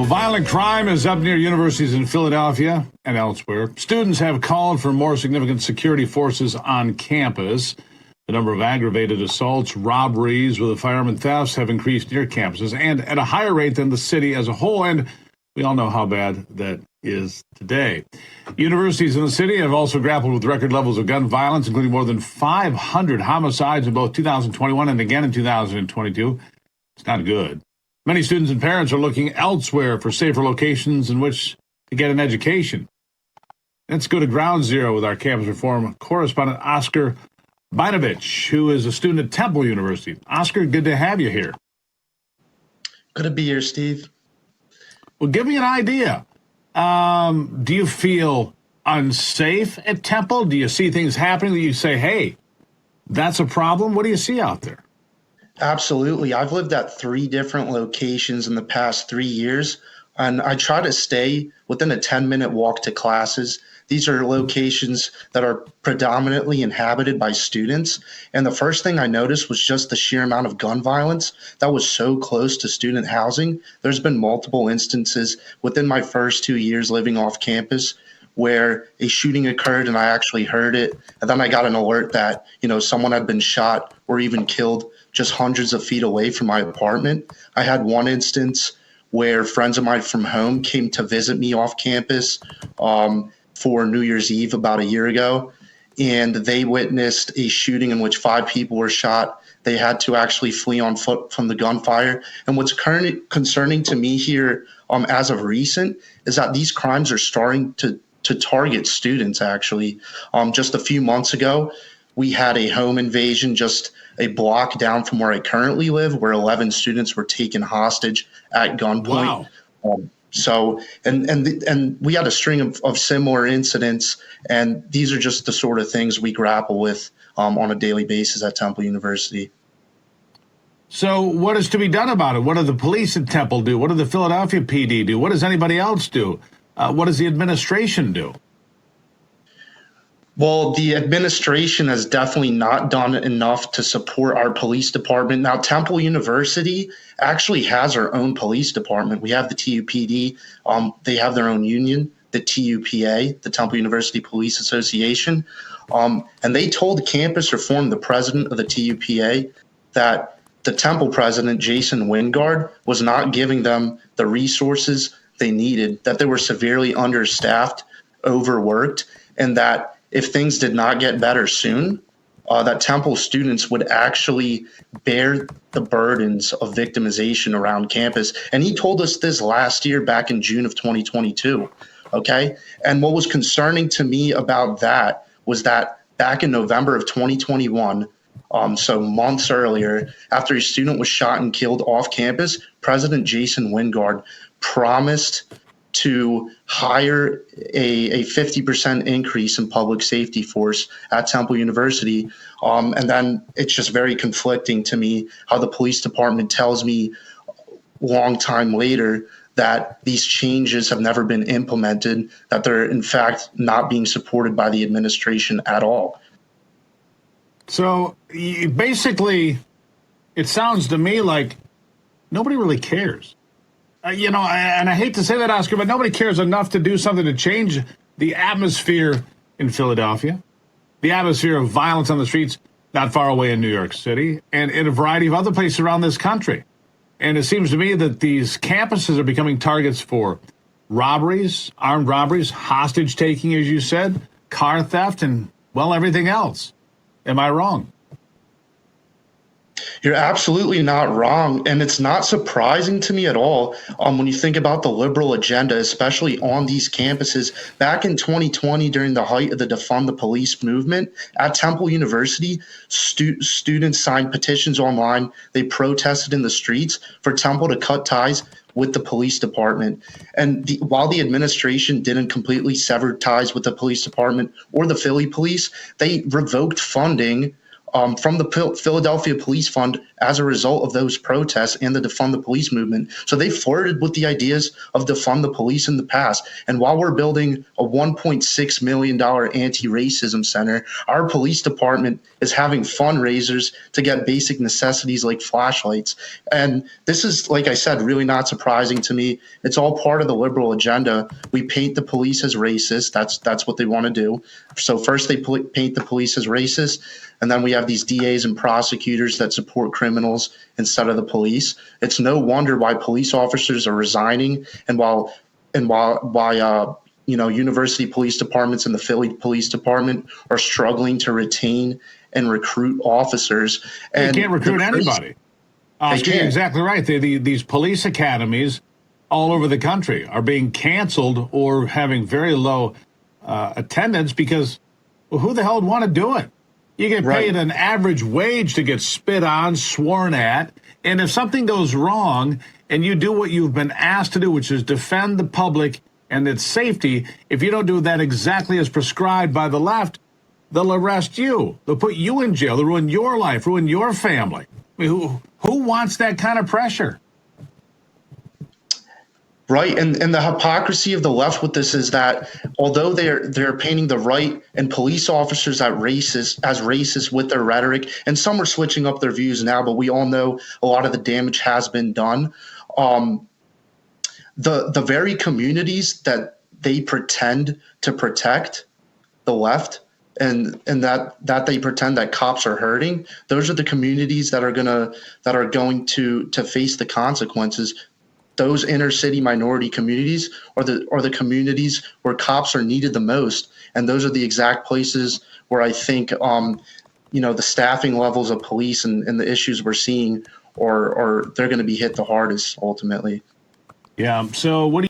Violent crime is up near universities in Philadelphia and elsewhere. Students have called for more significant security forces on campus. The number of aggravated assaults, robberies with a firearm, and thefts have increased near campuses and at a higher rate than the city as a whole. And we all know how bad that is today. Universities in the city have also grappled with record levels of gun violence, including more than 500 homicides in both 2021 and again in 2022. It's not good. Many students and parents are looking elsewhere for safer locations in which to get an education. Let's go to Ground Zero with our campus reform correspondent, Oscar Buynevich, who is a student at Temple University. Oscar, good to have you here. Good to be here, Steve. Well, give me an idea. Do you feel unsafe at Temple? Do you see things happening that you say, hey, that's a problem? What do you see out there? Absolutely. I've lived at 3 different locations in the past 3 years, and I try to stay within a 10-minute walk to classes. These are locations that are predominantly inhabited by students. And the first thing I noticed was just the sheer amount of gun violence that was so close to student housing. There's been multiple instances within my first 2 years living off campus where a shooting occurred and I actually heard it. And then I got an alert that, someone had been shot or even killed just hundreds of feet away from my apartment. I had one instance where friends of mine from home came to visit me off campus for New Year's Eve about a year ago, and they witnessed a shooting in which 5 people were shot. They had to actually flee on foot from the gunfire. And what's concerning to me here as of recent is that these crimes are starting to target students, actually. Just a few months ago, we had a home invasion just a block down from where I currently live, where 11 students were taken hostage at gunpoint. Wow. So we had a string of similar incidents, and these are just the sort of things we grapple with on a daily basis at Temple University. So what is to be done about it? What do the police at Temple do? What do the Philadelphia PD do? What does anybody else do? What does the administration do? Well, the administration has definitely not done enough to support our police department. Now, Temple University actually has our own police department. We have the TUPD. They have their own union, the TUPA, the Temple University Police Association. And they told Campus Reform, the president of the TUPA, that the Temple president, Jason Wingard, was not giving them the resources they needed, that they were severely understaffed, overworked, and that if things did not get better soon, that Temple students would actually bear the burdens of victimization around campus. And he told us this last year, back in June of 2022, okay? And what was concerning to me about that was that back in November of 2021, so months earlier, after a student was shot and killed off campus, President Jason Wingard promised to hire a 50% increase in public safety force at Temple University. And then it's just very conflicting to me how the police department tells me long time later that these changes have never been implemented, that they're in fact not being supported by the administration at all. So basically, it sounds to me like nobody really cares. And I hate to say that, Oscar, but nobody cares enough to do something to change the atmosphere in Philadelphia, the atmosphere of violence on the streets not far away in New York City, and in a variety of other places around this country. And it seems to me that these campuses are becoming targets for robberies, armed robberies, hostage taking, as you said, car theft, and, well, everything else. Am I wrong? You're absolutely not wrong, and it's not surprising to me at all when you think about the liberal agenda, especially on these campuses. Back in 2020, during the height of the Defund the Police movement at Temple University, students signed petitions online. They protested in the streets for Temple to cut ties with the police department. And while the administration didn't completely sever ties with the police department or the Philly police, they revoked funding from the Philadelphia Police Fund as a result of those protests and the defund the police movement. So they flirted with the ideas of defund the police in the past. And while we're building a $1.6 million anti-racism center, our police department is having fundraisers to get basic necessities like flashlights. And this is, like I said, really not surprising to me. It's all part of the liberal agenda. We paint the police as racist. That's what they want to do. So first they paint the police as racist, and then we have these DAs and prosecutors that support criminals instead of the police. It's no wonder why police officers are resigning, and why university police departments and the Philly Police Department are struggling to retain and recruit officers. And you can't recruit anybody. Oscar, you're exactly right. These police academies all over the country are being canceled or having very low attendance because, well, who the hell would want to do it? You get paid an average wage to get spit on, sworn at, and if something goes wrong and you do what you've been asked to do, which is defend the public and its safety, if you don't do that exactly as prescribed by the left, they'll arrest you. They'll put you in jail. They'll ruin your life, ruin your family. I mean, who wants that kind of pressure? Right, and the hypocrisy of the left with this is that although they're painting the right and police officers as racist with their rhetoric, and some are switching up their views now, but we all know a lot of the damage has been done. The very communities that they pretend to protect, the left, and that they pretend that cops are hurting, those are the communities that are going to face the consequences. Those inner city minority communities are the communities where cops are needed the most, and those are the exact places where I think the staffing levels of police and the issues we're seeing, or they're going to be hit the hardest ultimately. Yeah. So what do you